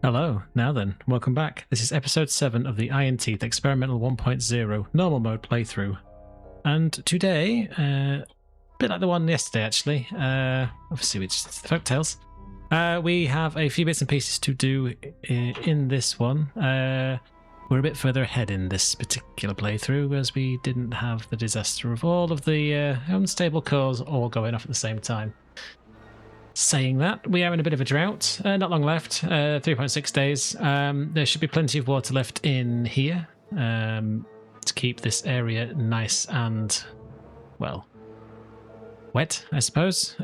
Hello, now then, welcome back. This is episode 7 of the Ironteeth Experimental 1.0 normal mode playthrough. And today, a bit like the one yesterday actually, obviously it's the folktales, we have a few bits and pieces to do in this one. We're a bit further ahead in this particular playthrough as we didn't have the disaster of all of the unstable cores all going off at the same time. Saying that, we are in a bit of a drought. Not long left, 3.6 days. There should be plenty of water left in here to keep this area nice and, well, wet, I suppose.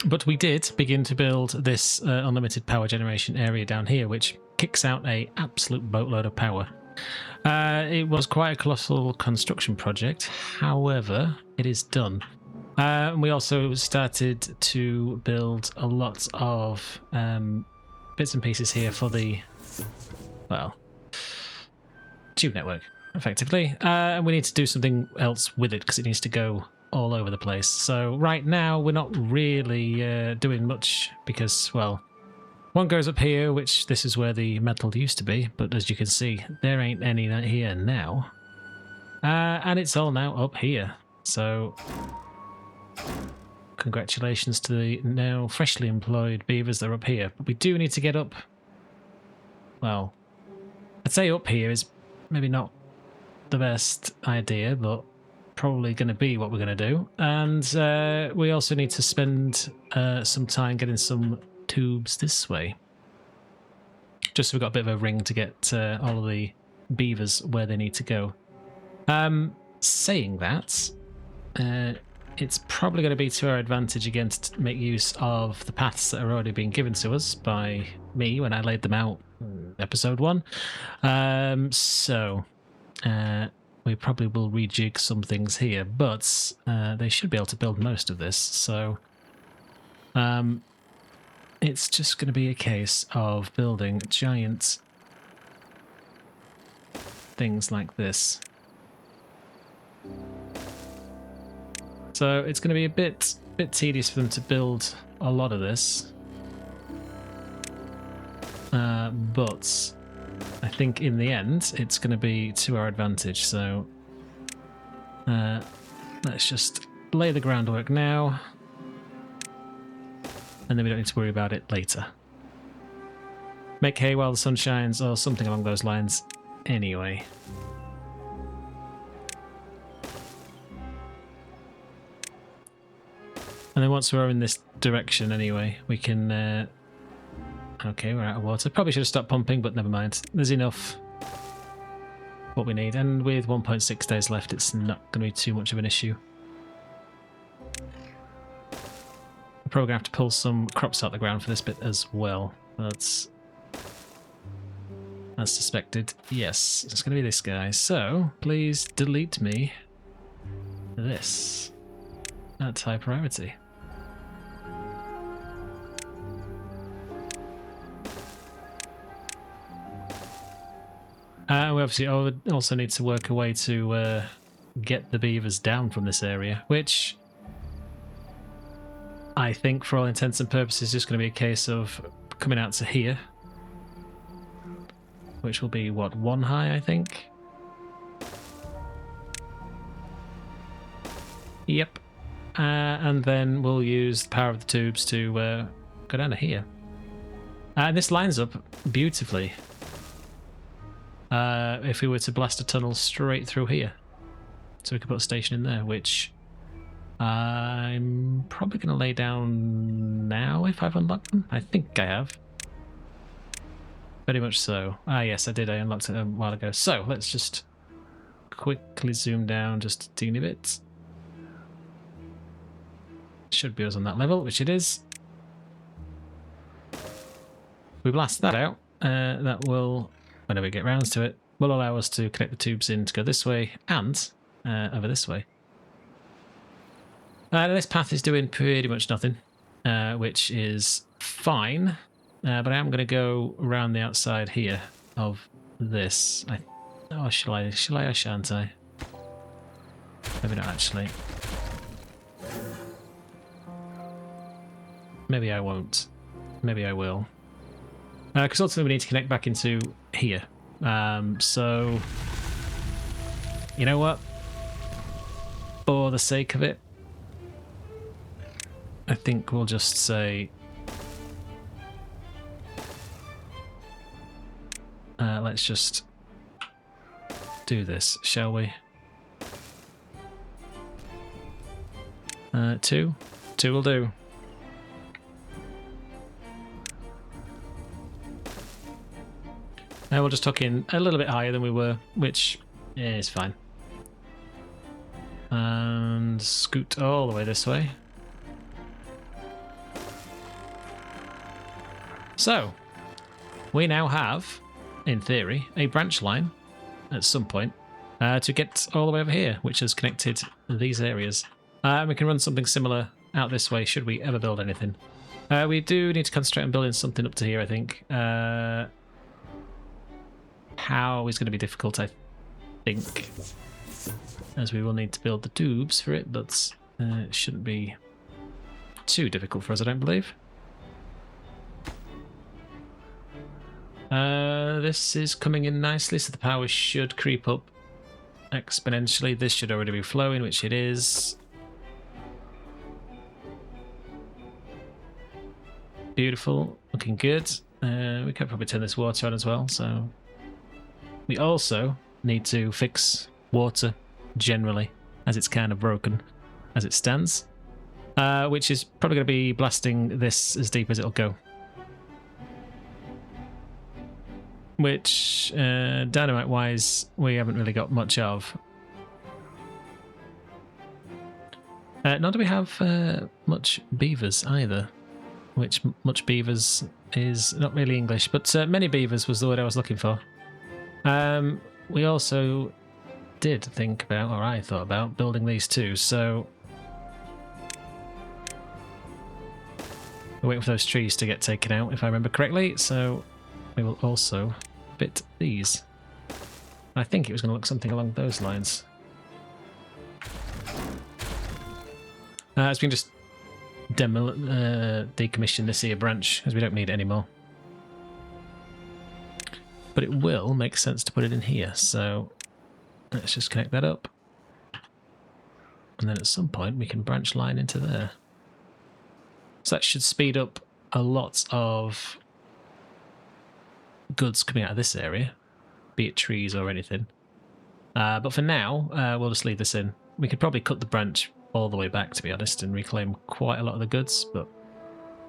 But we did begin to build this unlimited power generation area down here, which kicks out a absolute boatload of power. It was quite a colossal construction project. However, it is done. We also started to build a lot of bits and pieces here for the, well, tube network, effectively. And we need to do something else with it because it needs to go all over the place. So right now we're not really doing much because, well, one goes up here, which this is where the metal used to be, but as you can see, there ain't any here now. And it's all now up here. So congratulations to the now freshly employed beavers that are up here. But we do need to get up. Well, I'd say up here is maybe not the best idea, but probably going to be what we're going to do. And we also need to spend some time getting some tubes this way. Just so we've got a bit of a ring to get all of the beavers where they need to go. Saying that, it's probably going to be to our advantage again to make use of the paths that are already being given to us by me when I laid them out in episode 1. We probably will rejig some things here, but they should be able to build most of this. So it's just going to be a case of building giant things like this. So it's going to be a bit tedious for them to build a lot of this, but I think in the end it's going to be to our advantage. So let's just lay the groundwork now, and then we don't need to worry about it later. Make hay while the sun shines, or something along those lines. Anyway. And then once we're in this direction anyway, we can... okay, we're out of water. Probably should have stopped pumping, but never mind. There's enough what we need. And with 1.6 days left, it's not going to be too much of an issue. We're probably going to have to pull some crops out the ground for this bit as well. That's... as suspected. Yes, it's going to be this guy. So, please delete me this at high priority. We obviously also need to work a way to get the beavers down from this area, which I think for all intents and purposes is just going to be a case of coming out to here, which will be, what, 1 high, I think? Yep. And then we'll use the power of the tubes to go down to here. And this lines up beautifully. If we were to blast a tunnel straight through here. So we could put a station in there, which I'm probably going to lay down now if I've unlocked them. I think I have. Very much so. Ah, yes, I did. I unlocked it a while ago. So let's just quickly zoom down just a teeny bit. Should be us on that level, which it is. We blast that out. That will, whenever we get round to it, will allow us to connect the tubes in to go this way and over this way. This path is doing pretty much nothing, which is fine. But I am going to go around the outside here of this. Oh, shall I or shan't I? Maybe not actually. Maybe I won't. Maybe I will. Because ultimately we need to connect back into here. So, you know what? For the sake of it, I think we'll just say... let's just do this, shall we? 2? 2 will do. We'll just tuck in a little bit higher than we were, which is fine. And scoot all the way this way. So, we now have, in theory, a branch line at some point to get all the way over here, which has connected these areas. We can run something similar out this way should we ever build anything. We do need to concentrate on building something up to here, I think. How is going to be difficult, I think, as we will need to build the tubes for it, but it shouldn't be too difficult for us, I don't believe. This is coming in nicely, so the power should creep up exponentially. This should already be flowing, which it is. Beautiful, looking good. We could probably turn this water on as well, so... We also need to fix water generally, as it's kind of broken as it stands, which is probably going to be blasting this as deep as it'll go. Which, dynamite-wise, we haven't really got much of. Nor do we have much beavers either, which much beavers is not really English, but many beavers was the word I was looking for. We also did think about, or I thought about, building these too, so we're waiting for those trees to get taken out, if I remember correctly, so we will also fit these. I think it was going to look something along those lines. As we can just decommission this here branch, because we don't need it anymore. But it will make sense to put it in here, so let's just connect that up. And then at some point we can branch line into there. So that should speed up a lot of goods coming out of this area, be it trees or anything. But for now, we'll just leave this in. We could probably cut the branch all the way back, to be honest, and reclaim quite a lot of the goods, but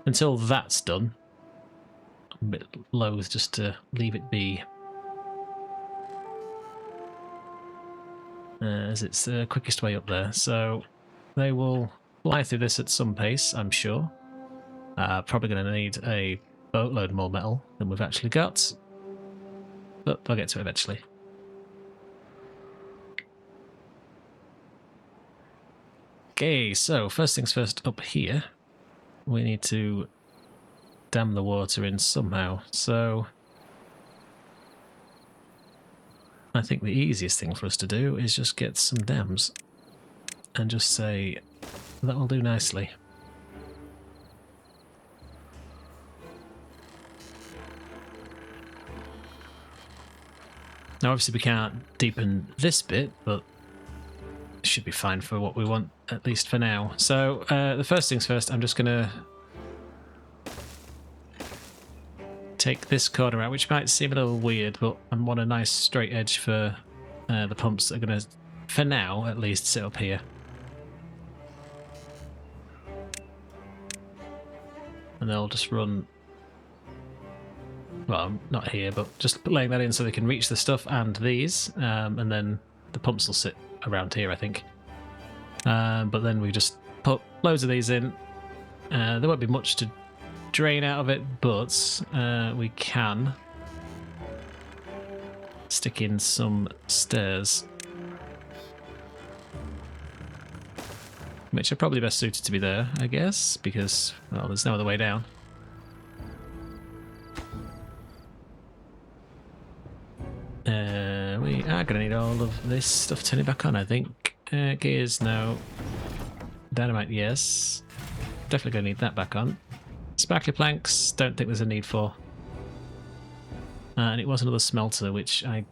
until that's done, I'm a bit loath just to leave it be, as it's the quickest way up there. So they will fly through this at some pace, I'm sure. Probably going to need a boatload more metal than we've actually got, but I'll get to it eventually. Okay, so first things first, up here we need to dam the water in somehow, so I think the easiest thing for us to do is just get some dams and just say that will do nicely. Now obviously we can't deepen this bit, but it should be fine for what we want, at least for now. So the first things first, I'm just going to take this corner out, which might seem a little weird, but I want a nice straight edge for the pumps that are going to, for now at least, sit up here. And they'll just run, well, not here, but just laying that in so they can reach the stuff and these, and then the pumps will sit around here, I think. But then we just put loads of these in. There won't be much to drain out of it, but we can stick in some stairs, which are probably best suited to be there, I guess, because, well, there's no other way down. We are going to need all of this stuff turning back on, I think. Gears, no. Dynamite, yes. Definitely going to need that back on. Sparkly planks, don't think there's a need for. And it was another smelter, which I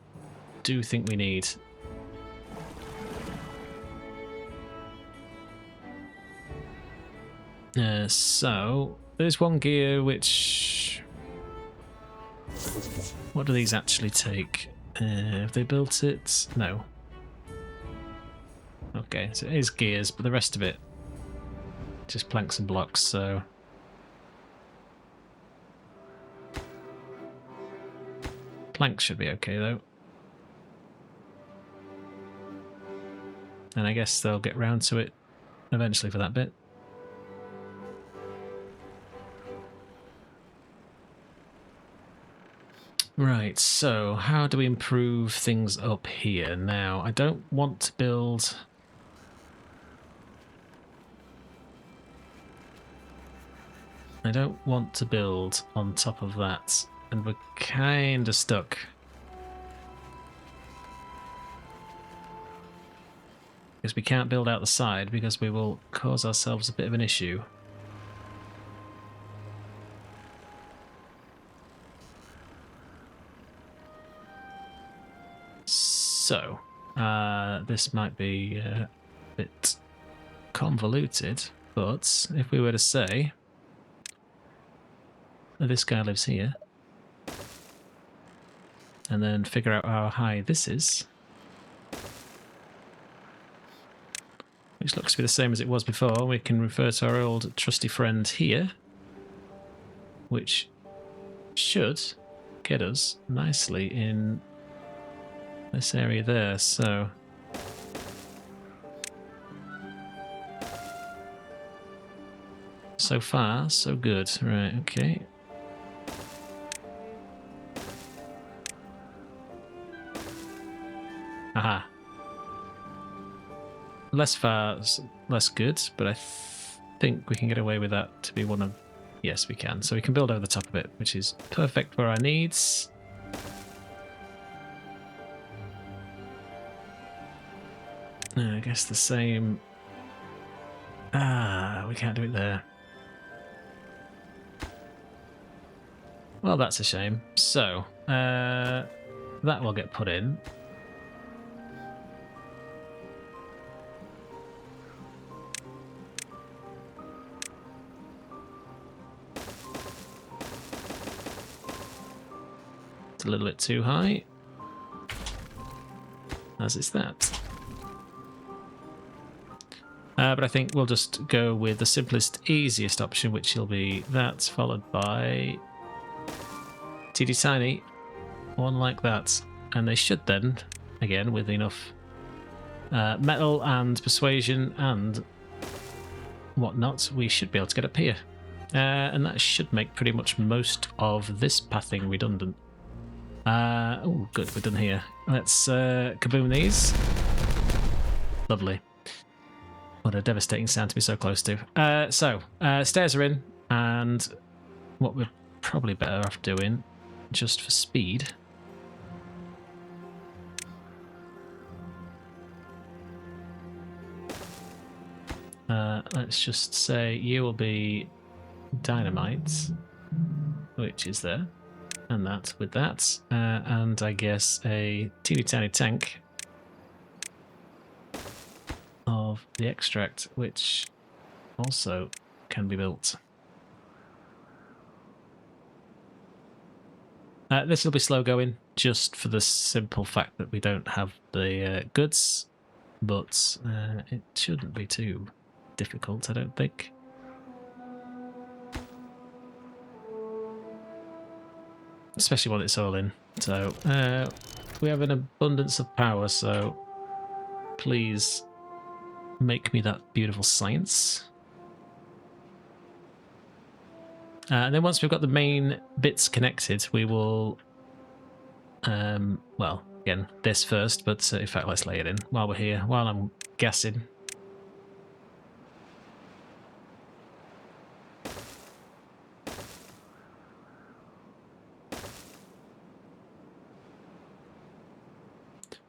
do think we need. So, there's one gear which... What do these actually take? Have they built it? No. Okay, so it is gears, but the rest of it just planks and blocks, so... Planks should be okay, though. And I guess they'll get round to it eventually for that bit. Right, so how do we improve things up here? Now, I don't want to build... I don't want to build on top of that, and we're kind of stuck. Because we can't build out the side because we will cause ourselves a bit of an issue. So, this might be a bit convoluted, but if we were to say that this guy lives here, and then figure out how high this is, which looks to be the same as it was before, we can refer to our old trusty friend here, which should get us nicely in this area there, so... So far, so good. Right, okay. Aha. Less far, less good, but I think we can get away with that to be one of... Yes, we can. So we can build over the top of it, which is perfect for our needs. I guess the same... Ah, we can't do it there. Well, that's a shame. So, that will get put in. It's a little bit too high. As is that. But I think we'll just go with the simplest, easiest option, which will be that, followed by teeny tiny, one like that. And they should then, again, with enough metal and persuasion and whatnot, we should be able to get up here. And that should make pretty much most of this pathing redundant. Oh, good, we're done here. Let's kaboom these. Lovely. What a devastating sound to be so close to. Stairs are in, and what we're probably better off doing, just for speed, let's just say you will be dynamite, which is there, and that with that, and I guess a teeny tiny tank of the extract, which also can be built. This will be slow going, just for the simple fact that we don't have the goods, but it shouldn't be too difficult, I don't think. Especially when it's all in. So, we have an abundance of power, so please make me that beautiful science. And then once we've got the main bits connected, we will... well, again, this first, but in fact, let's lay it in while we're here, while I'm gassing.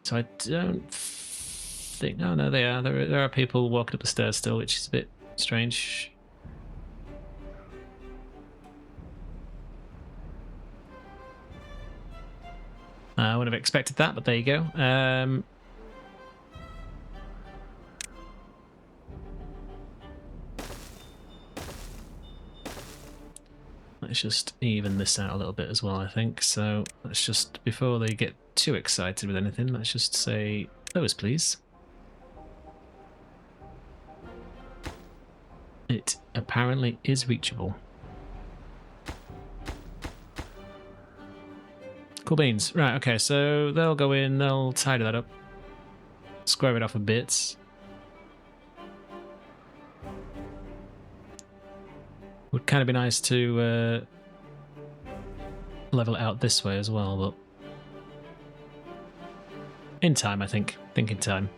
So I don't think... Oh, no, they are. There are people walking up the stairs still, which is a bit strange. I would have expected that, but there you go. Let's just even this out a little bit as well, I think. So let's just, before they get too excited with anything, let's just say those, please. It apparently is reachable. Cool beans. Right, okay, so they'll go in, they'll tidy that up, square it off a bit. Would kind of be nice to level it out this way as well, but in time, I think. Think in time.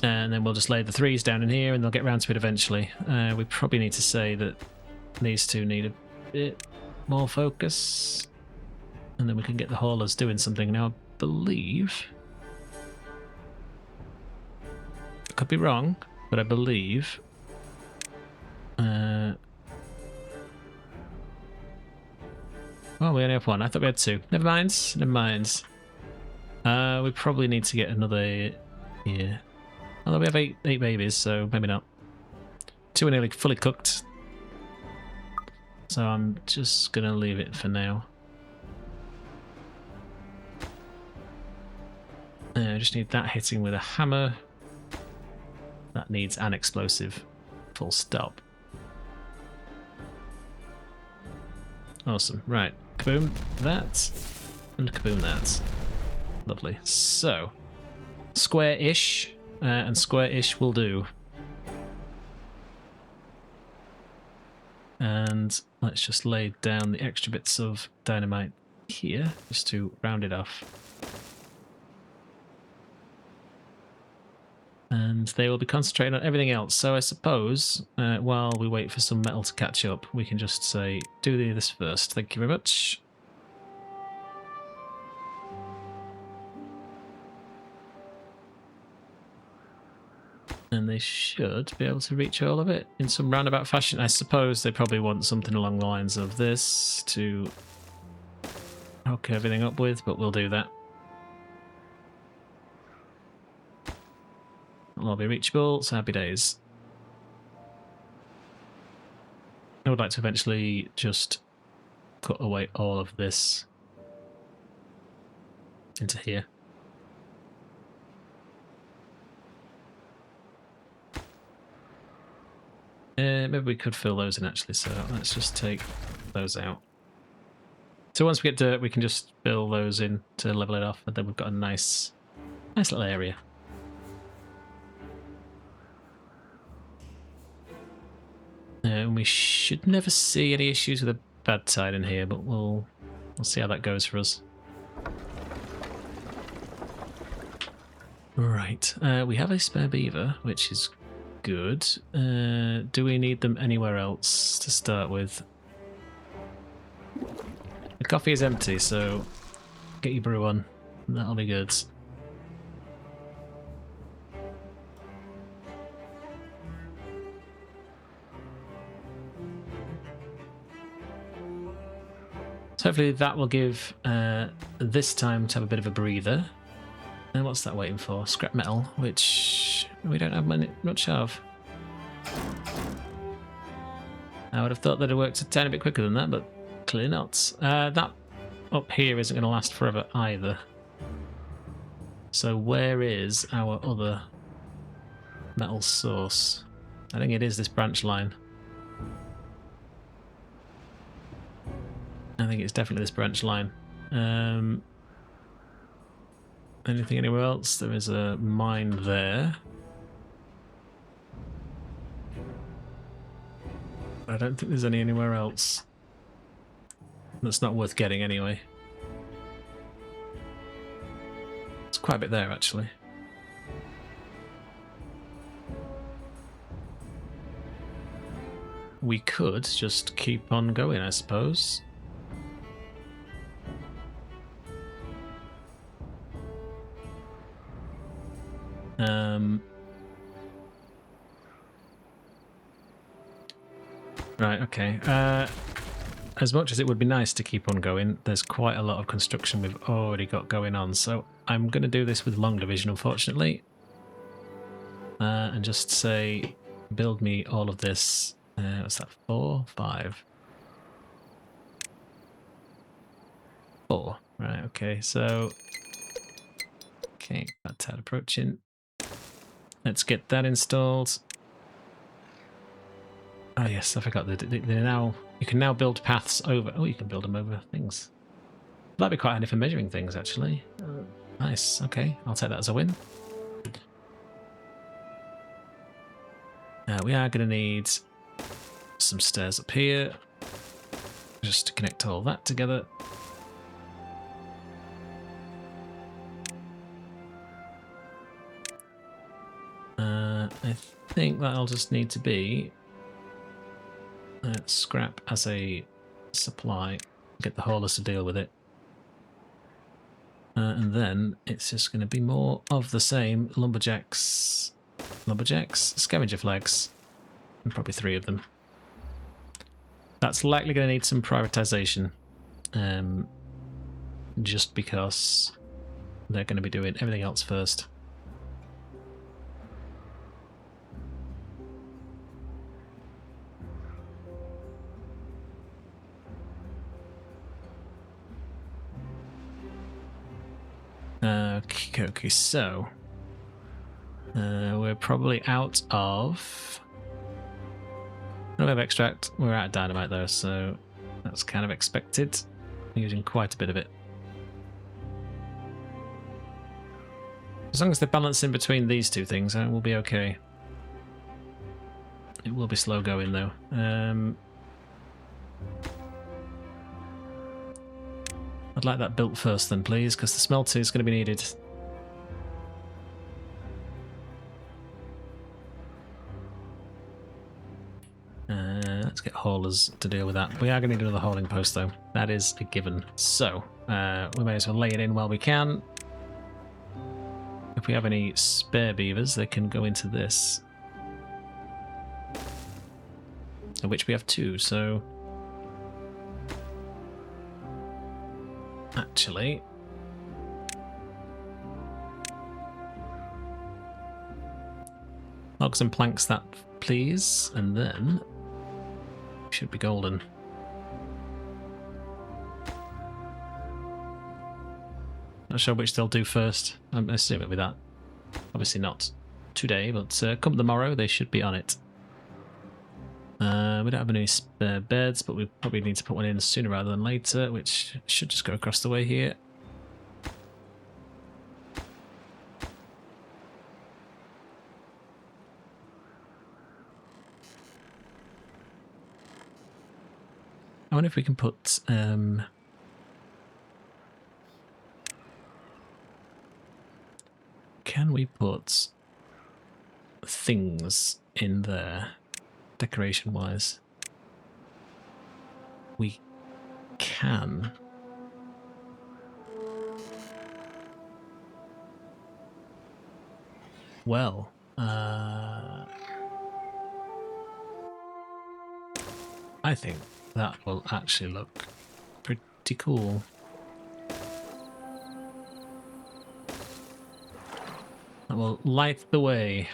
And then we'll just lay the 3s down in here and they'll get round to it eventually. We probably need to say that these two need a bit more focus. And then we can get the haulers doing something. Now, I believe... I could be wrong, but I believe... Oh, we only have one. I thought we had 2. Never mind. Never mind. We probably need to get another... Yeah. Although we have eight babies, so maybe not. 2 are nearly fully cooked. So I'm just going to leave it for now. I just need that hitting with a hammer. That needs an explosive. Full stop. Awesome. Right. Kaboom that. And kaboom that. Lovely. So, square-ish. And square-ish will do. And let's just lay down the extra bits of dynamite here, just to round it off. And they will be concentrating on everything else. So I suppose, while we wait for some metal to catch up, we can just say, do this first. Thank you very much. And they should be able to reach all of it in some roundabout fashion. I suppose they probably want something along the lines of this to hook everything up with, but we'll do that. It'll all be reachable, so happy days. I would like to eventually just cut away all of this into here. Maybe we could fill those in actually, so let's just take those out. So once we get dirt, we can just fill those in to level it off, and then we've got a nice little area. And we should never see any issues with the bad tide in here, but we'll see how that goes for us. Right, we have a spare beaver, which is good. Do we need them anywhere else to start with? The coffee is empty, so get your brew on. That'll be good. So hopefully that will give this time to have a bit of a breather. And what's that waiting for? Scrap metal, which we don't have much of. I would have thought that it worked a tiny bit quicker than that, but clearly not. That up here isn't going to last forever either. So where is our other metal source? I think it is this branch line. I think it's definitely this branch line. Anything anywhere else? There is a mine there. I don't think there's any anywhere else. That's not worth getting anyway. It's quite a bit there actually. We could just keep on going, I suppose. Right, okay. as much as it would be nice to keep on going, there's quite a lot of construction we've already got going on. So I'm going to do this with long division, unfortunately. And just say, build me all of this. What's that? 4, 5, 4. Right, okay, so... Okay, bad tide approaching. Let's get that installed. Oh yes, I forgot that they're now... You can now build paths over... Oh, you can build them over things. That'd be quite handy for measuring things, actually. Nice, okay, I'll take that as a win. We are going to need some stairs up here, just to connect all that together. I think that'll just need to be scrap as a supply, get the haulers to deal with it. And then it's just going to be more of the same lumberjacks, scavenger flags, and probably 3 of them. That's likely going to need some prioritisation, just because they're going to be doing everything else first. Okay, so we're probably out of... We don't have extract, we're out of dynamite though, so that's kind of expected. I'm using quite a bit of it. As long as they're balancing between these two things, we'll be okay. It will be slow going though. I'd like that built first then, please, because the smelter is going to be needed. Let's get haulers to deal with that. We are going to need another hauling post though. That is a given. So, we may as well lay it in while we can. If we have any spare beavers, they can go into this. Of which we have 2, so... Actually... Logs and planks that, please, and then... Should be golden. Not sure which they'll do first. I'm assuming it'll be that. Obviously not today, but come tomorrow they should be on it. We don't have any spare beds, but we probably need to put one in sooner rather than later, which should just go across the way here. I wonder if we can put... Can we put things in there, decoration-wise? We can. Well, I think that will actually look pretty cool. That will light the way.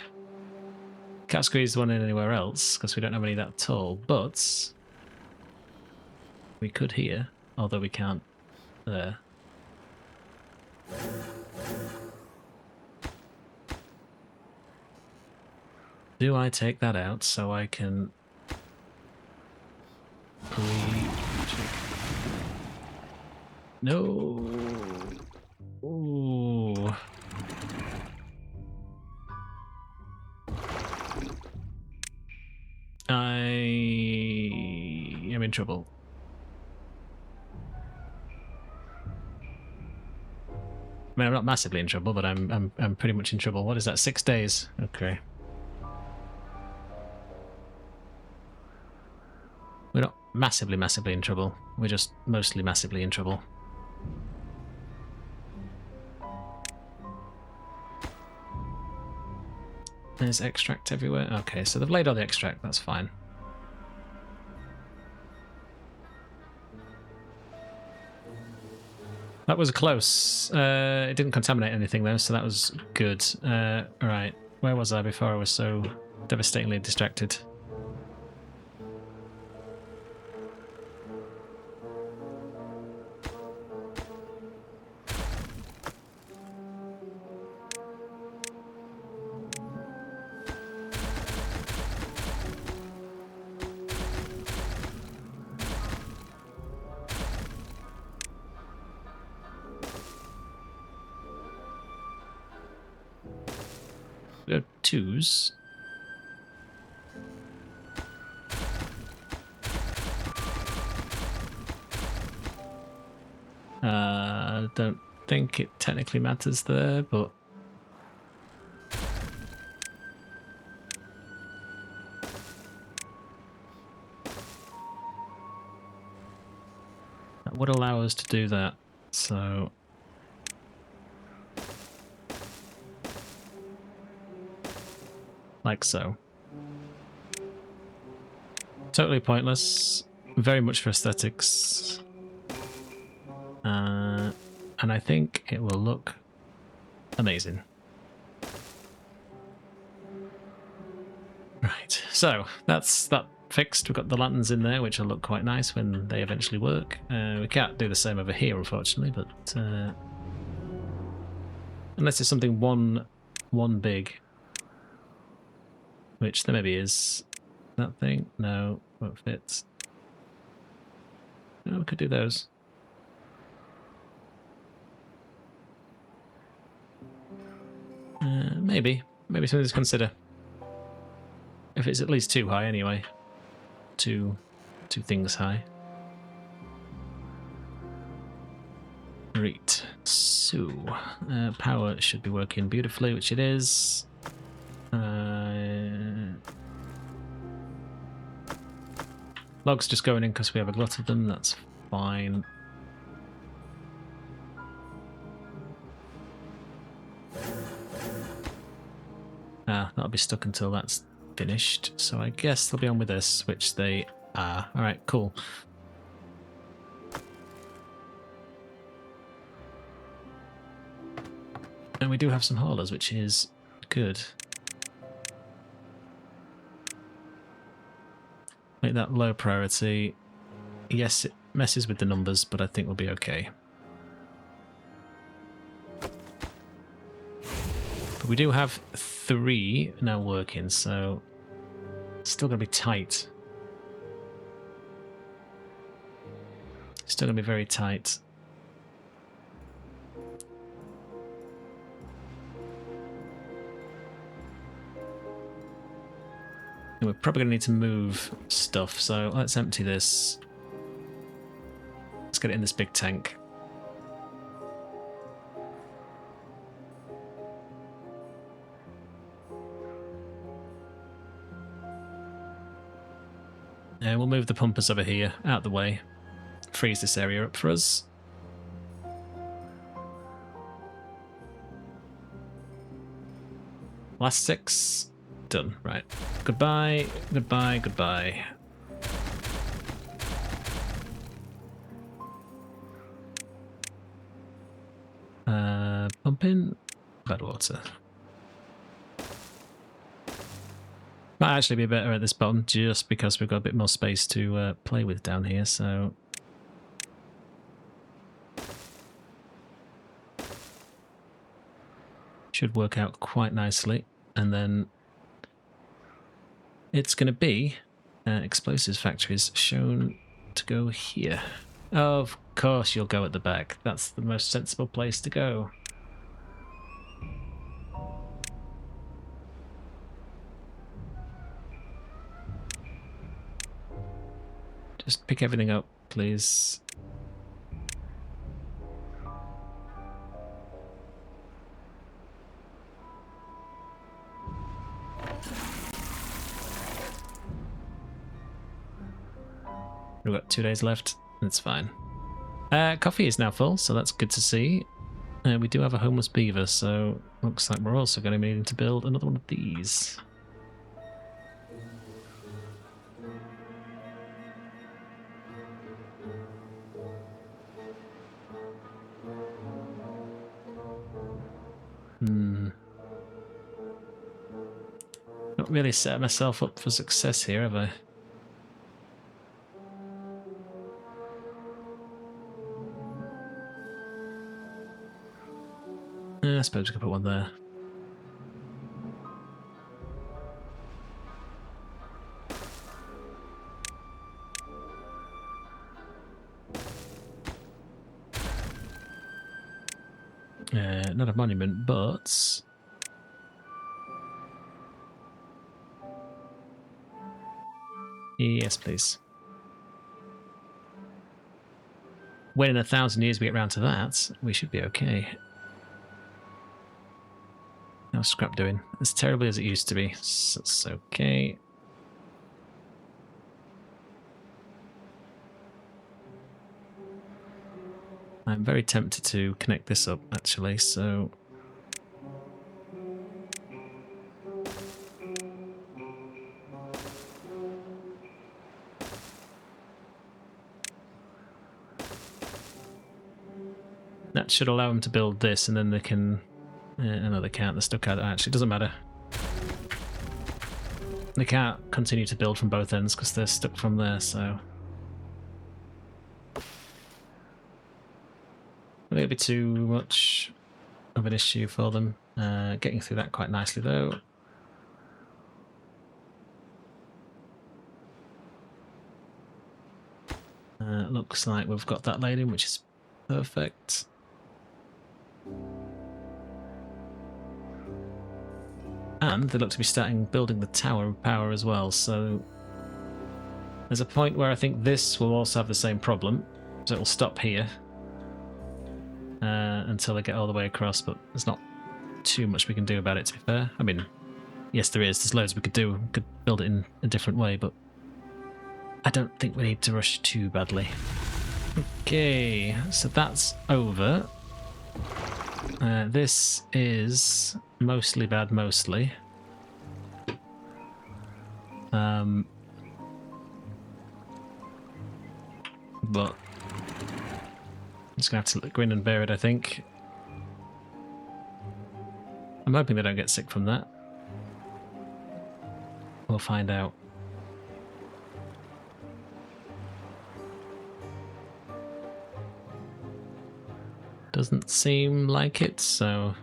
Can't squeeze one in anywhere else because we don't have any that tall, but we could here, although we can't there. Do I take that out so I can No. Ooh. I am in trouble. I mean, I'm not massively in trouble, but I'm pretty much in trouble. What is that? 6 days. Okay. We're not massively in trouble. We're just mostly massively in trouble. There's extract everywhere. Okay, so they've laid all the extract. That's fine. That was close. It didn't contaminate anything though, so that was good. Right, where was I before I was so devastatingly distracted? Twos. Don't think it technically matters there, but that would allow us to do that. So like so. Totally pointless. Very much for aesthetics. And I think it will look amazing. Right, so that's that fixed. We've got the lanterns in there, which will look quite nice when they eventually work. We can't do the same over here, unfortunately, but unless it's something one big, which there maybe is. That thing, no, won't fit. No, we could do those. Maybe something to consider. If it's at least too high, anyway. Two things high. Right. So, power should be working beautifully, which it is. Logs just going in because we have a lot of them. That's fine. That'll be stuck until that's finished. So I guess they'll be on with this, which they are. All right, cool. And we do have some haulers, which is good. Make that low priority. Yes, it messes with the numbers, but I think we'll be okay. But we do have 3 now working, so it's still going to be tight. Still going to be very tight. And we're probably going to need to move stuff, so let's empty this. Let's get it in this big tank. And we'll move the pumpers over here, out the way. Freeze this area up for us. Last 6. Done. Right. Goodbye, goodbye, goodbye. Pump in. Bad water. Might actually be better at this bottom just because we've got a bit more space to play with down here, so... Should work out quite nicely. And then it's going to be explosives factories shown to go here. Of course you'll go at the back. That's the most sensible place to go. Just pick everything up, please. We've got 2 days left. That's fine. Coffee is now full, so that's good to see. We do have a homeless beaver, so looks like we're also going to be needing to build another one of these. not really set myself up for success here, have I? I suppose we could put one there. Not a monument, but... Yes, please. When in 1,000 years we get round to that, we should be okay. How's scrap doing? As terribly as it used to be. So it's okay. I'm very tempted to connect this up, actually, so... That should allow them to build this, and then they can... no, they can't. They're stuck out. Actually, it doesn't matter. They can't continue to build from both ends because they're stuck from there, so... I think it'd be too much of an issue for them. Getting through that quite nicely, though. Looks like we've got that laid in, which is perfect. And they look to be starting building the Tower of Power as well, so... There's a point where I think this will also have the same problem, so it will stop here. Until they get all the way across, but there's not too much we can do about it, to be fair. I mean, yes there is, there's loads we could do. We could build it in a different way, but I don't think we need to rush too badly. Okay, so that's over. This is mostly bad, mostly. But I'm just going to have to grin and bear it, I think. I'm hoping they don't get sick from that. We'll find out. Doesn't seem like it, so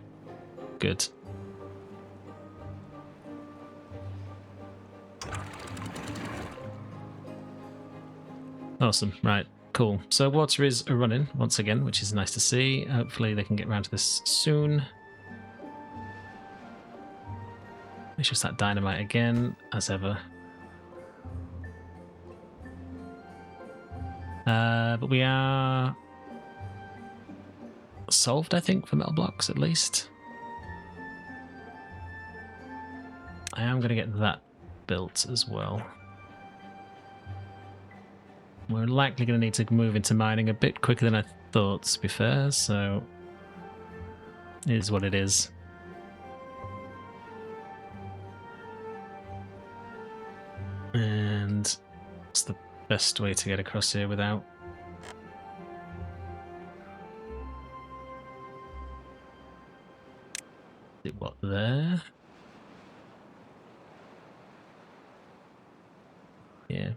good. Awesome, right. Cool. So water is running once again, which is nice to see. Hopefully they can get around to this soon. It's just that dynamite again, as ever. But we are solved, I think, for metal blocks at least. I am going to get that built as well. We're likely going to need to move into mining a bit quicker than I thought, to be fair, so it is what it is. And what's the best way to get across here without... What, there? Yeah.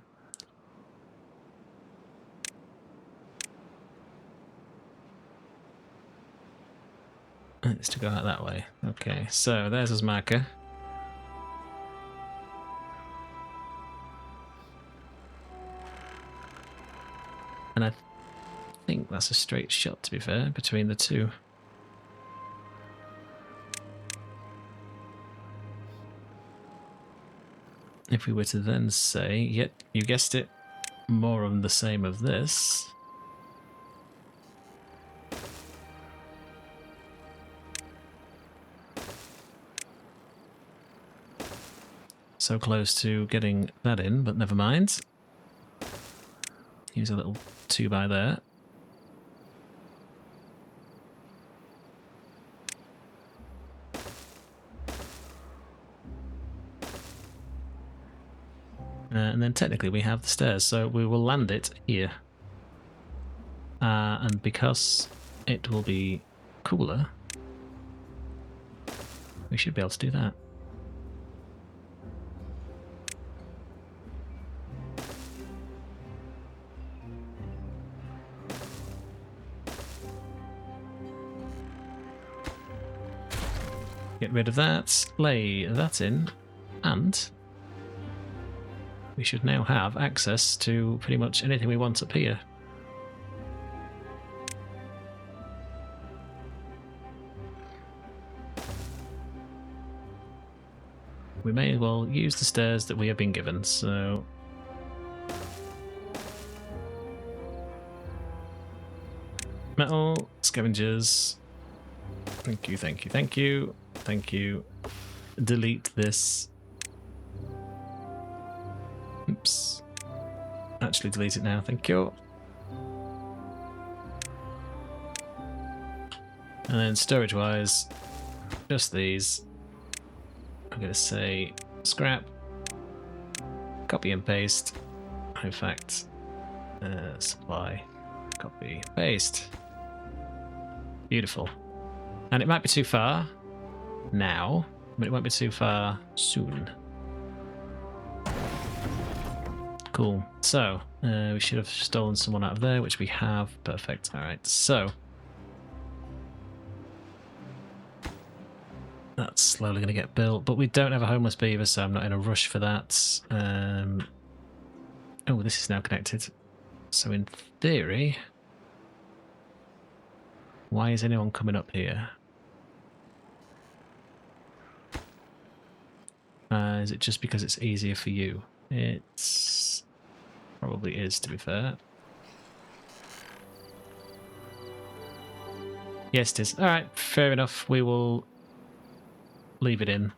It's to go out that way. Okay, so there's his marker. And I think that's a straight shot, to be fair, between the two. If we were to then say, yep, you guessed it, more of the same of this. So close to getting that in, but never mind. Use a little 2x there. And then technically we have the stairs, so we will land it here. And because it will be cooler, we should be able to do that. Get rid of that, lay that in, and we should now have access to pretty much anything we want up here. We may as well use the stairs that we have been given, so... Metal, scavengers. Thank you, thank you, thank you, thank you. Delete this. Oops. Actually delete it now, thank you. And then storage-wise, just these. I'm going to say scrap, copy and paste. In fact, supply, copy, paste. Beautiful. And it might be too far now, but it won't be too far soon. Cool. So, we should have stolen someone out of there, which we have. Perfect. Alright, so... that's slowly going to get built, but we don't have a homeless beaver, so I'm not in a rush for that. Oh, this is now connected. So in theory... why is anyone coming up here? Is it just because it's easier for you? It's... probably is, to be fair. Yes, it is. Alright, fair enough. We will leave it in.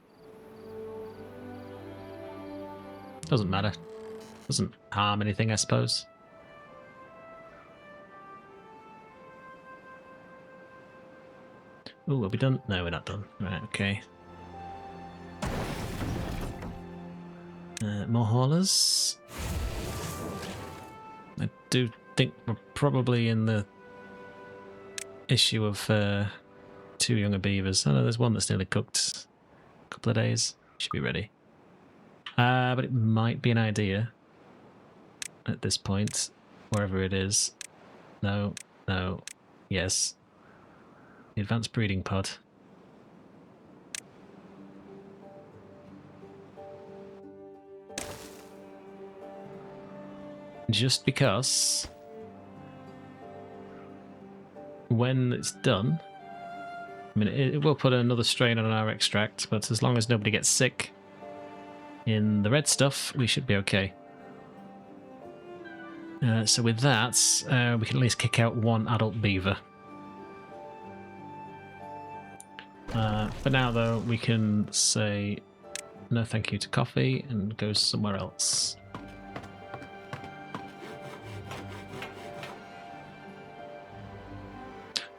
Doesn't matter. Doesn't harm anything, I suppose. Ooh, are we done? No, we're not done. Right, okay. More haulers. I do think we're probably in the issue of 2 younger beavers. Oh no, there's one that's nearly cooked. A couple of days. Should be ready. But it might be an idea at this point, wherever it is. No, no, yes. The advanced breeding pod. Just because when it's done, I mean, it will put another strain on our extract, but as long as nobody gets sick in the red stuff, we should be okay. So with that, we can at least kick out 1 adult beaver. For now, though, we can say no thank you to coffee and go somewhere else.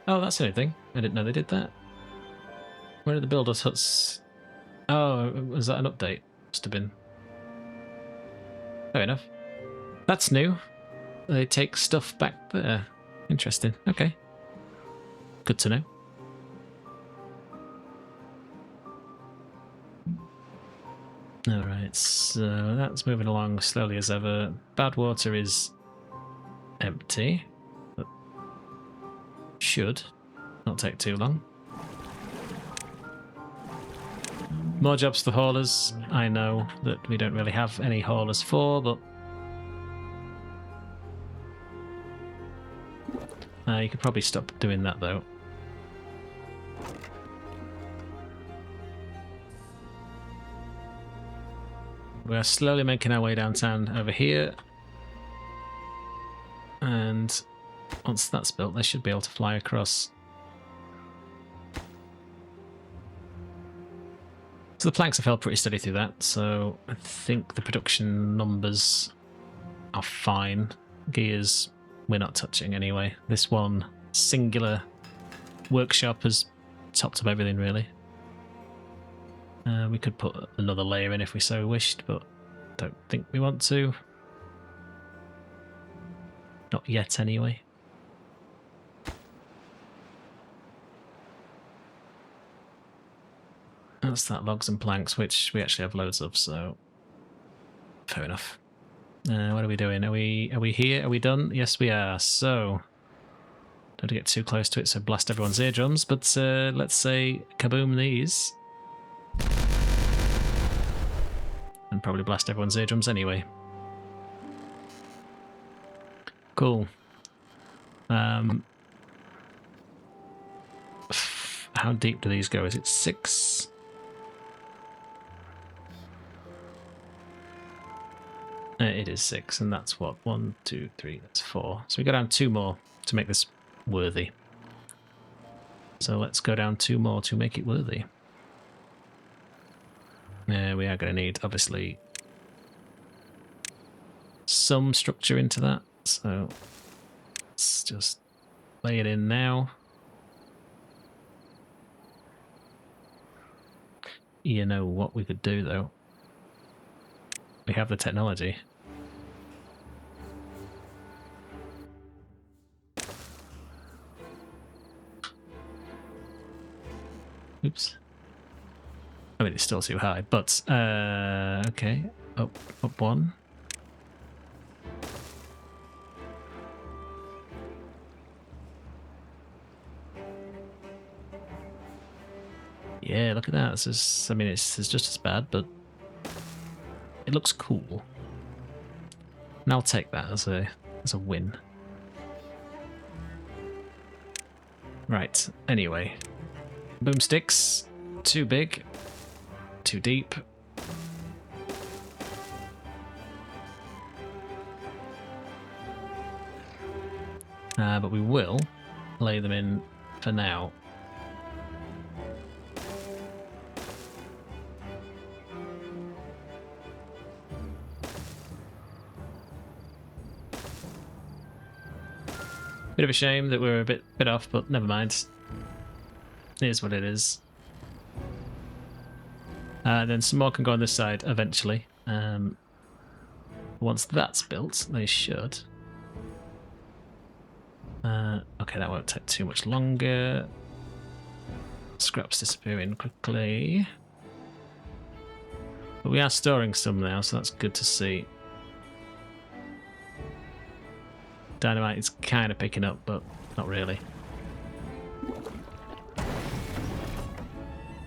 Oh, that's anything. I didn't know they did that. Where are the builders' huts? Oh, was that an update? Must have been. Fair enough. That's new. They take stuff back there. Interesting. Okay. Good to know. Alright, so that's moving along slowly as ever. Badwater is empty. But should not take too long. More jobs for haulers. I know that we don't really have any haulers for, but you could probably stop doing that though. We're slowly making our way downtown over here, and once that's built, they should be able to fly across. So the planks have held pretty steady through that, so I think the production numbers are fine. Gears, we're not touching anyway. This one singular workshop has topped up everything, really. We could put another layer in if we so wished, but don't think we want to. Not yet, anyway. That's that, logs and planks, which we actually have loads of, so fair enough. What are we doing? Are we here? Are we done? Yes, we are. So don't get too close to it, so blast everyone's eardrums. But let's say kaboom these. And probably blast everyone's eardrums anyway. Cool. How deep do these go? Is it 6? It is 6, and that's what? 1, 2, 3, that's 4. So we go down 2 more to make this worthy. So let's go down 2 more to make it worthy. Yeah, we are going to need, obviously, some structure into that. So let's just lay it in now. You know what we could do, though? We have the technology. Oops. I mean, it's still too high, but, okay. Up 1. Yeah, look at that. This is, I mean, it's just as bad, but it looks cool. And I'll take that as a win. Right, anyway. Boomsticks. Too big. Too deep. But we will lay them in for now. Bit of a shame that we're a bit off, but never mind. It is what it is. Then some more can go on this side eventually. Once that's built, they should. Okay, that won't take too much longer. Scraps disappearing quickly. But we are storing some now, so that's good to see. Dynamite is kind of picking up, but not really.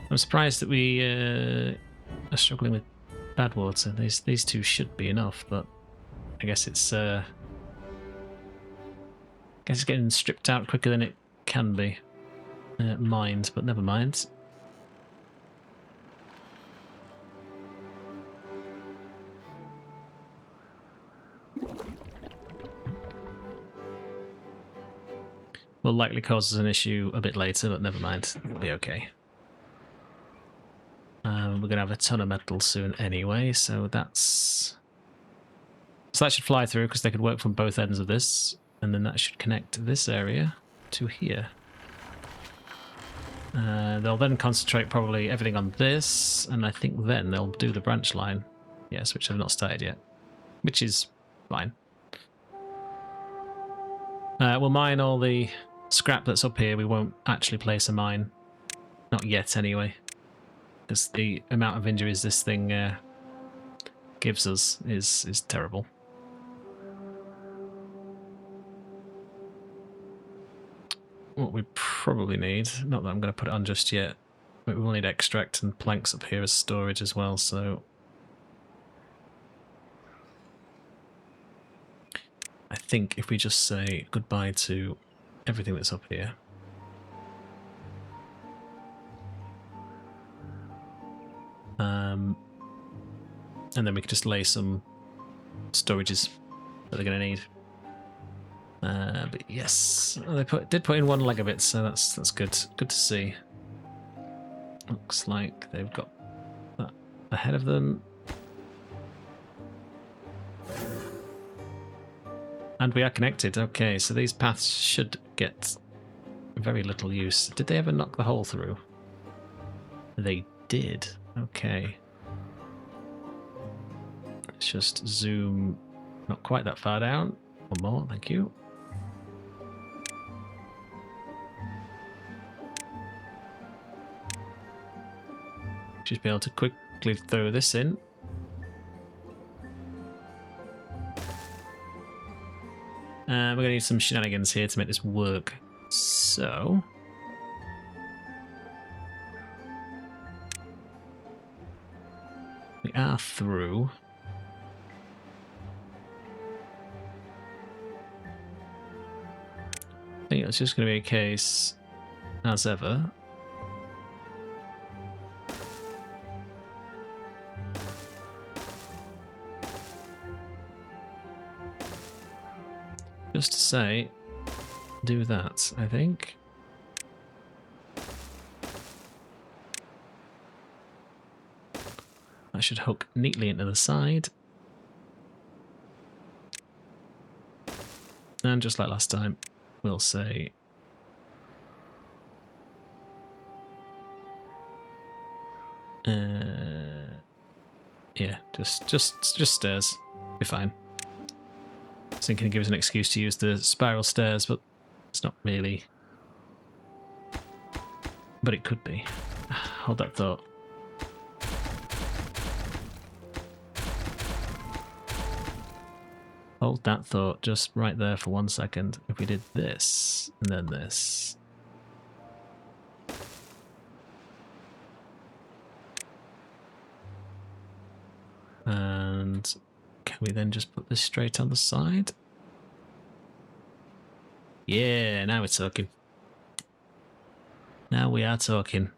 I'm surprised that we are struggling with bad water. These 2 should be enough, but I guess it's getting stripped out quicker than it can be mined, but never mind. Will likely cause us an issue a bit later, but never mind. It'll be okay. We're going to have a ton of metal soon anyway, so that's... So that should fly through, because they could work from both ends of this, and then that should connect this area to here. They'll then concentrate probably everything on this, and I think then they'll do the branch line. Yes, which I've not started yet, which is fine. We'll mine all the scrap that's up here. We won't actually place a mine. Not yet, anyway. Because the amount of injuries this thing gives us is terrible. What we probably need, not that I'm going to put it on just yet, but we will need extract and planks up here as storage as well, so... I think if we just say goodbye to everything that's up here. And then we can just lay some storages that they're going to need. But yes, they did put in 1 leg of it, so that's good. Good to see. Looks like they've got that ahead of them. And we are connected. Okay, so these paths should get very little use. Did they ever knock the hole through? They did. Okay. Let's just zoom not quite that far down. 1 more, thank you. Just be able to quickly throw this in. We're going to need some shenanigans here to make this work. So... are through. I think it's just going to be a case, as ever. Just to say, do that, I think. That should hook neatly into the side. And just like last time, we'll say yeah, just stairs. Be fine. I was thinking it gives an excuse to use the spiral stairs, but it's not really. But it could be. Hold that thought. Hold that thought just right there for 1 second. If we did this, and then this. And can we then just put this straight on the side? Yeah, now we're talking. Now we are talking.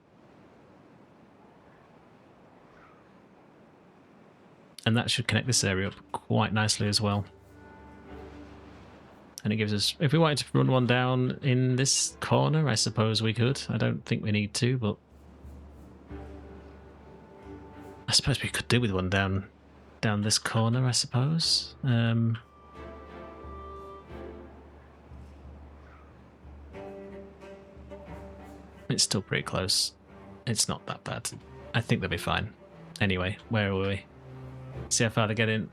And that should connect this area up quite nicely as well. And it gives us, if we wanted to run one down in this corner, I suppose we could. I don't think we need to, but I suppose we could do with one down this corner, I suppose. It's still pretty close. It's not that bad. I think they'll be fine. Anyway, where are we? See how far they get in.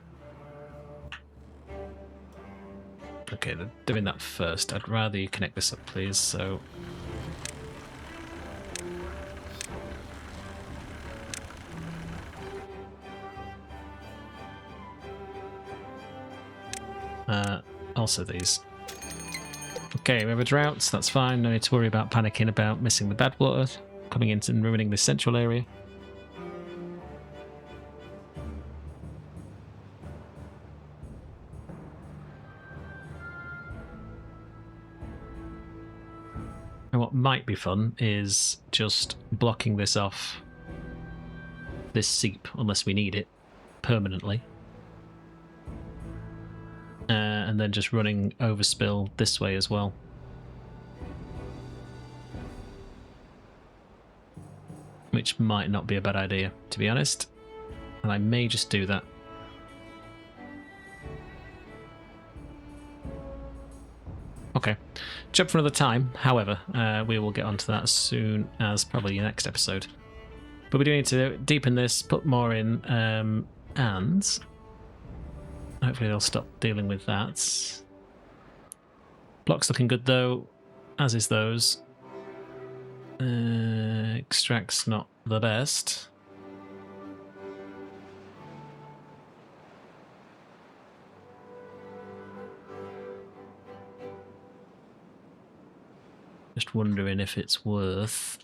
Okay, they're doing that first. I'd rather you connect this up, please, so... also these. Okay, we have a drought, so that's fine. No need to worry about panicking about missing the bad water coming in and ruining the central area. And what might be fun is just blocking this off, this seep, unless we need it permanently. And then just running overspill this way as well. Which might not be a bad idea, to be honest. And I may just do that. Okay. Jump for another time, however, we will get onto that as soon as probably next episode. But we do need to deepen this, put more in, and... hopefully they'll stop dealing with that. Block's looking good though, as is those. Extract's not the best. Just wondering if it's worth...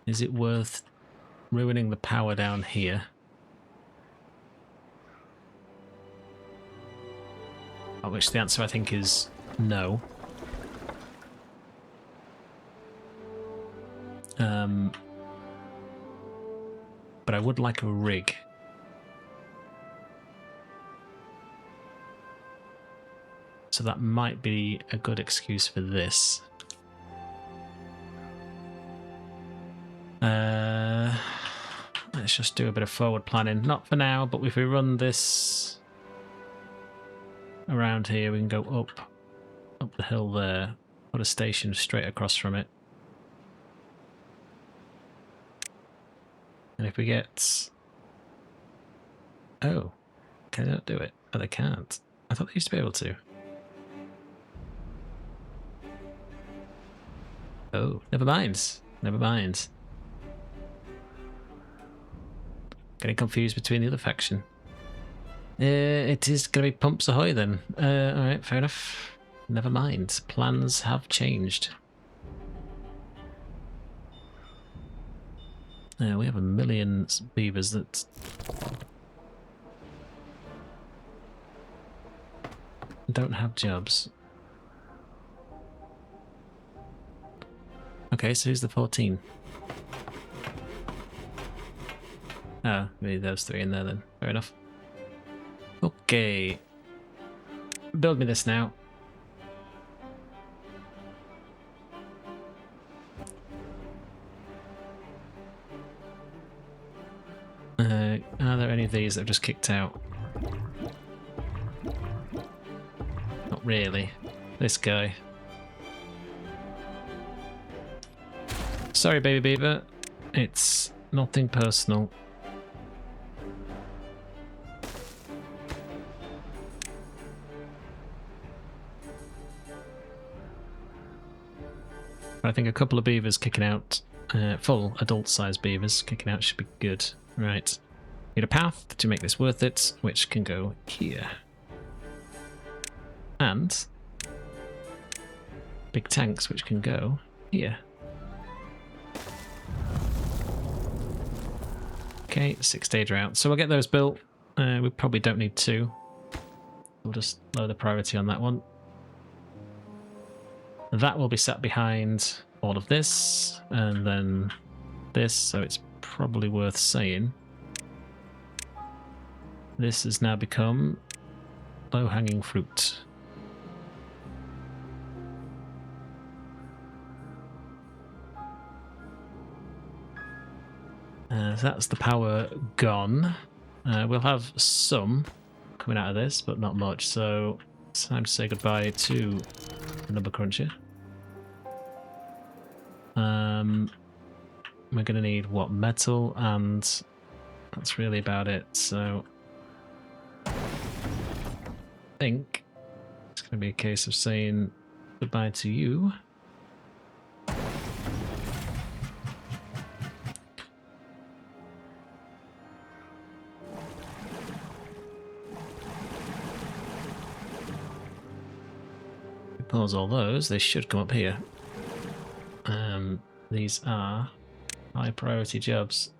is it worth ruining the power down here? At which the answer I think is no. But I would like a rig. So that might be a good excuse for this. Let's just do a bit of forward planning. Not for now, but if we run this around here, we can go up the hill there, put a station straight across from it. And if we get... oh, can they not do it? Oh, they can't. I thought they used to be able to. Oh, never mind. Never mind. Getting confused between the other faction. It is going to be pumps ahoy then. Alright, fair enough. Never mind. Plans have changed. We have a million beavers that don't have jobs. Okay, so who's the 14? Oh, maybe those 3 in there then. Fair enough. Okay. Build me this now. Are there any of these that have just kicked out? Not really. This guy. Sorry, baby beaver. It's nothing personal. I think a couple of beavers kicking out, full adult-sized beavers kicking out should be good. Right. Need a path to make this worth it, which can go here. And big tanks, which can go here. Okay, 6-day drought. So we'll get those built. We probably don't need 2. We'll just lower the priority on that one. That will be sat behind all of this, and then this, so it's probably worth saying. This has now become low-hanging fruit. So that's the power gone. We'll have some coming out of this, but not much, so it's time to say goodbye to the number cruncher. We're going to need, what, metal, and that's really about it, so I think it's going to be a case of saying goodbye to you. Pause all those, they should come up here. These are high priority jobs.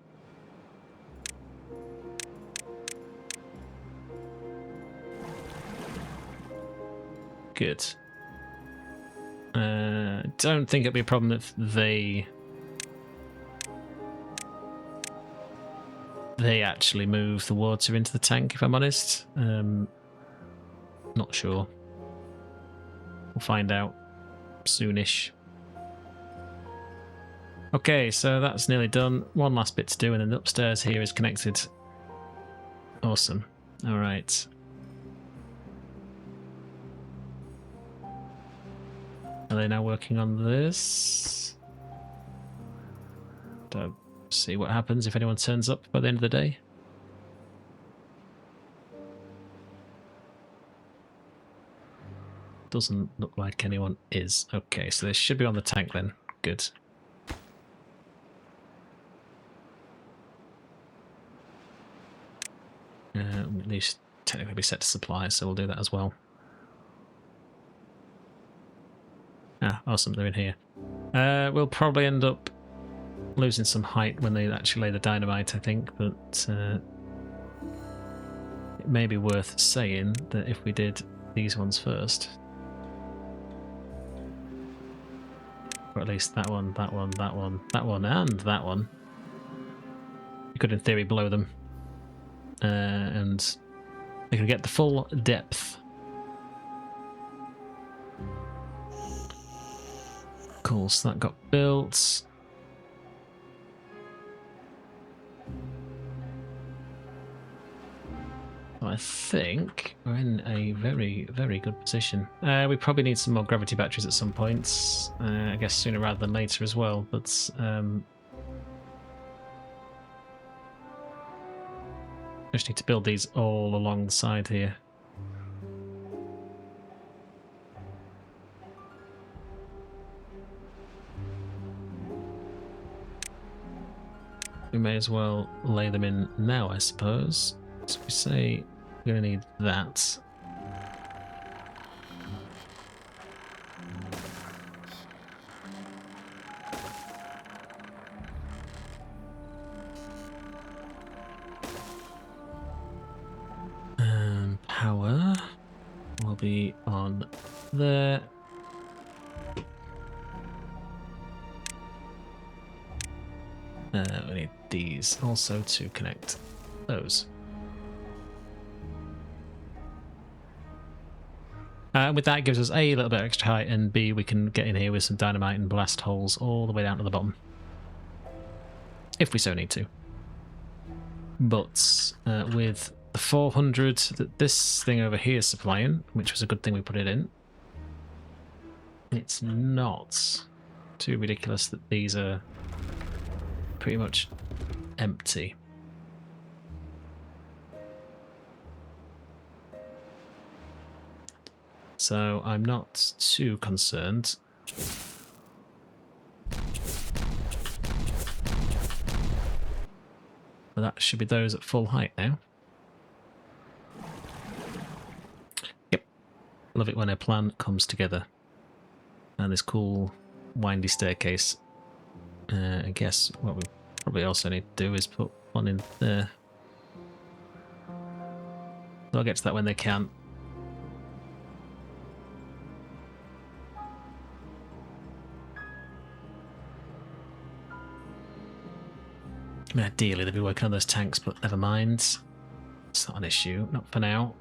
Good. Don't think it'll be a problem if they actually move the water into the tank, if I'm honest. Not sure. We'll find out soonish. Okay, so that's nearly done. One last bit to do, and then the upstairs here is connected. Awesome. All right. Are they now working on this? Don't see what happens if anyone turns up by the end of the day. Doesn't look like anyone is. Okay, so they should be on the tank then. Good. At least technically be set to supply, so we'll do that as well. Ah, awesome, they're in here. We'll probably end up losing some height when they actually lay the dynamite, I think, but it may be worth saying that if we did these ones first, or at least that one, that one, that one, that one, and that one, you could in theory blow them, and they can get the full depth. Cool, so that got built. I think we're in a very, very good position. We probably need some more gravity batteries at some point. I guess sooner rather than later as well, but just need to build these all along the side here. We may as well lay them in now, I suppose. So we say we're going to need that. power will be on there. We need these also to connect those. With that, it gives us A, little bit of extra height, and B, we can get in here with some dynamite and blast holes all the way down to the bottom. If we so need to. But with the 400 that this thing over here is supplying, which was a good thing we put it in, it's not too ridiculous that these are pretty much empty. So I'm not too concerned. But that should be those at full height now. Yep. Love it when a plan comes together. And this cool windy staircase. I guess what we probably also need to do is put one in there. They'll get to that when they can. I mean, ideally they'd be working on those tanks, but never mind. It's not an issue, not for now.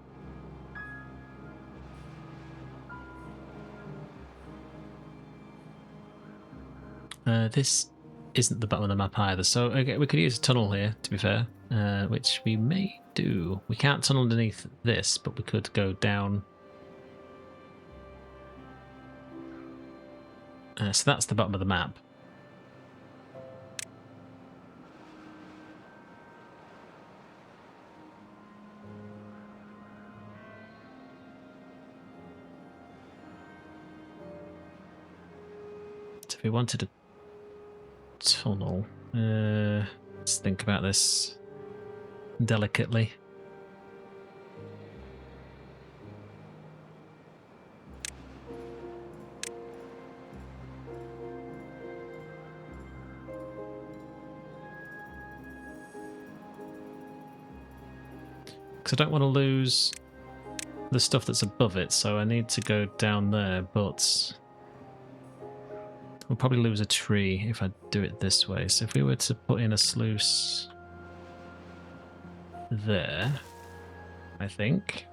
This isn't the bottom of the map either, so okay, we could use a tunnel here, to be fair, which we may do. We can't tunnel underneath this, but we could go down. So that's the bottom of the map. So if we wanted a tunnel, let's think about this delicately. Because I don't want to lose the stuff that's above it, so I need to go down there, but we'll probably lose a tree if I do it this way. So if we were to put in a sluice there, I think,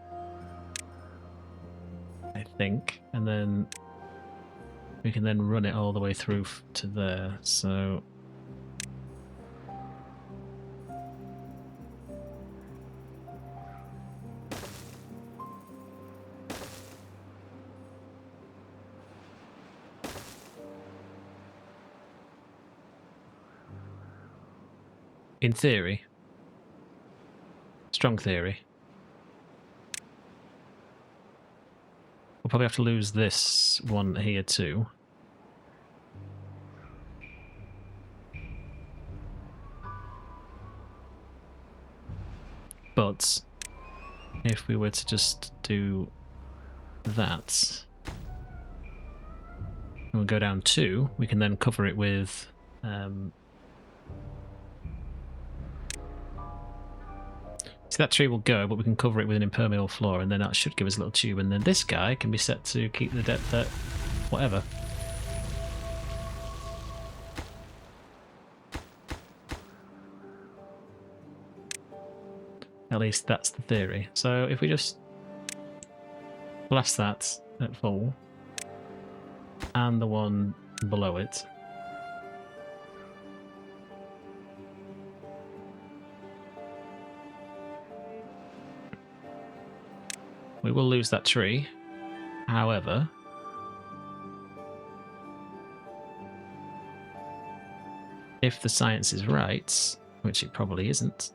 and then we can then run it all the way through to there. So in theory, strong theory, we'll probably have to lose this one here too. But if we were to just do that, and we'll go down 2, we can then cover it with see, that tree will go, but we can cover it with an impermeable floor, and then that should give us a little tube, and then this guy can be set to keep the depth at whatever. At least that's the theory. So if we just blast that at full, and the one below it, we will lose that tree. However, if the science is right, which it probably isn't,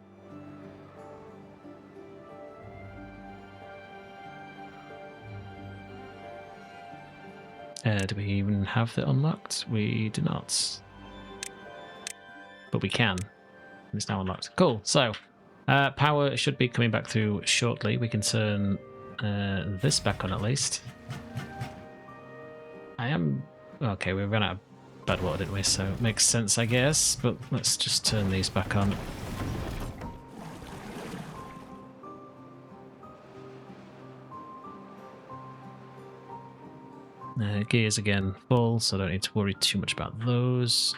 do we even have it unlocked? We do not. But we can. It's now unlocked. Cool. So, power should be coming back through shortly. We can turn this back on at least. Okay, we ran out of bad water, didn't we? So it makes sense, I guess. But let's just turn these back on. Gears again full, so I don't need to worry too much about those.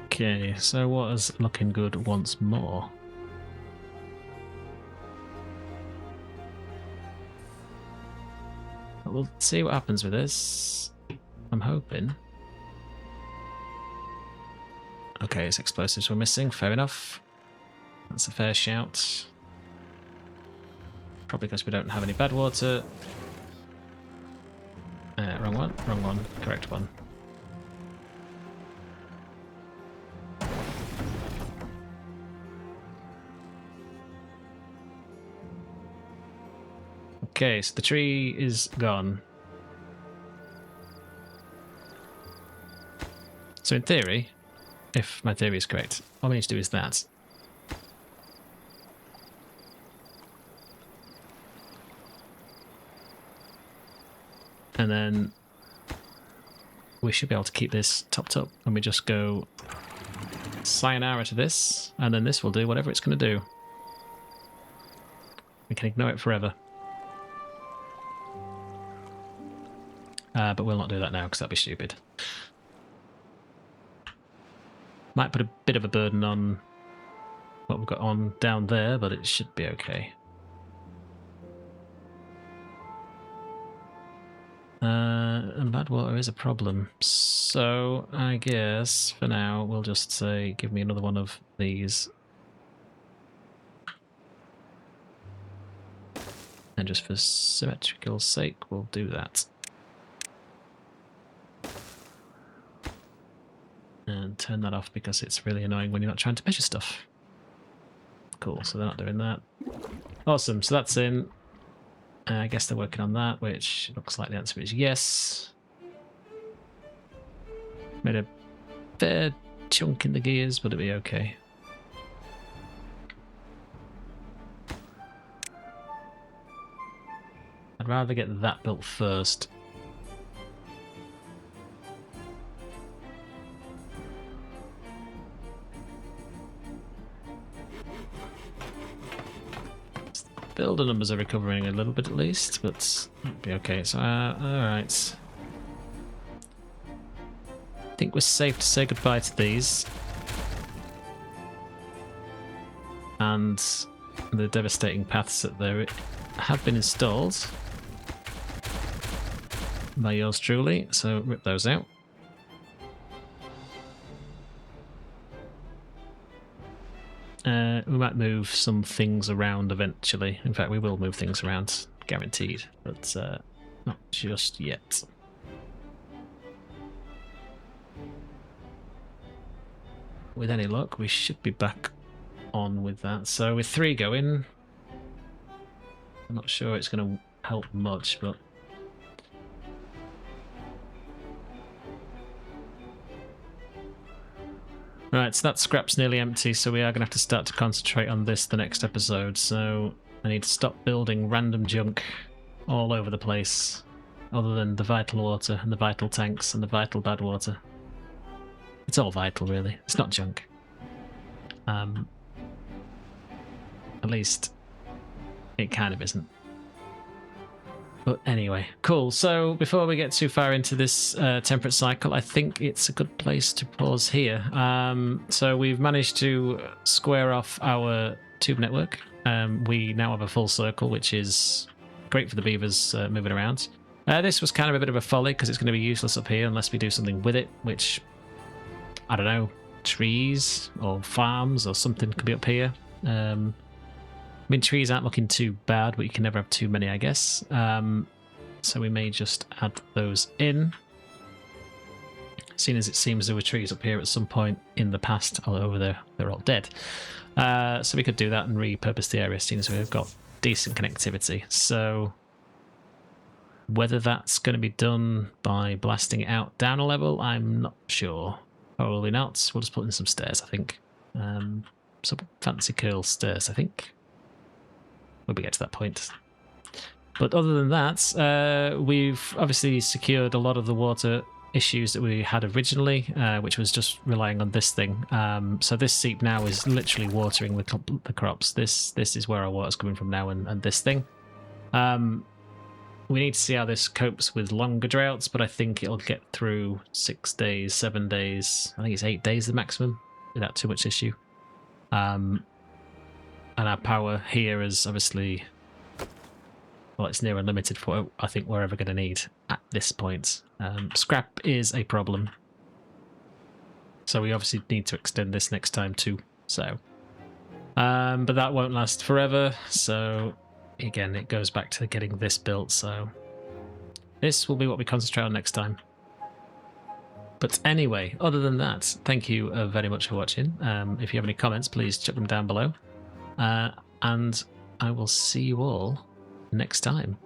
Okay, so what is looking good once more? We'll see what happens with this. I'm hoping. Okay, it's explosives we're missing. Fair enough. That's a fair shout. Probably because we don't have any bad water. Wrong one. Wrong one. Correct one. Okay, so the tree is gone. So in theory, if my theory is correct, all we need to do is that. And then we should be able to keep this topped up, and we just go sayonara to this, and then this will do whatever it's going to do. We can ignore it forever. But we'll not do that now because that'd be stupid. Might put a bit of a burden on what we've got on down there, but it should be okay. And bad water is a problem. So I guess for now we'll just say give me another one of these. And just for symmetrical sake, we'll do that. And turn that off because it's really annoying when you're not trying to measure stuff. Cool, so they're not doing that. Awesome, so that's in. I guess they're working on that, which looks like the answer is yes. Made a fair chunk in the gears, but it'll be okay. I'd rather get that built first. Builder numbers are recovering a little bit at least, but it'll be okay. So, alright. I think we're safe to say goodbye to these. And the devastating paths that there have been installed by yours truly, so rip those out. We might move some things around eventually. In fact, we will move things around, guaranteed, but not just yet. With any luck, we should be back on with that. So with 3 going, I'm not sure it's going to help much, but right, so that scrap's nearly empty, so we are going to have to start to concentrate on this the next episode. So I need to stop building random junk all over the place, other than the vital water and the vital tanks and the vital bad water. It's all vital, really. It's not junk. At least it kind of isn't. But anyway, cool. So before we get too far into this temperate cycle, I think it's a good place to pause here. So we've managed to square off our tube network. We now have a full circle, which is great for the beavers moving around. This was kind of a bit of a folly because it's going to be useless up here unless we do something with it, which, I don't know, trees or farms or something could be up here. I mean, trees aren't looking too bad, but you can never have too many, I guess. So we may just add those in. Seeing as it seems there were trees up here at some point in the past, although they're all dead. So we could do that and repurpose the area, seeing as we've got decent connectivity. So whether that's going to be done by blasting it out down a level, I'm not sure. Probably not. We'll just put in some stairs, I think. Some fancy curl stairs, I think. When we get to that point. But other than that, we've obviously secured a lot of the water issues that we had originally, which was just relying on this thing. So this seep now is literally watering the crops. This is where our water's coming from now, and this thing. We need to see how this copes with longer droughts, but I think it'll get through 6 days, 7 days. I think it's 8 days the maximum without too much issue. And our power here is obviously, well, it's near unlimited for what I think we're ever going to need at this point. Scrap is a problem, so we obviously need to extend this next time too. So, but that won't last forever. So again, it goes back to getting this built. So this will be what we concentrate on next time. But anyway, other than that, thank you very much for watching. If you have any comments, please chuck them down below. And I will see you all next time.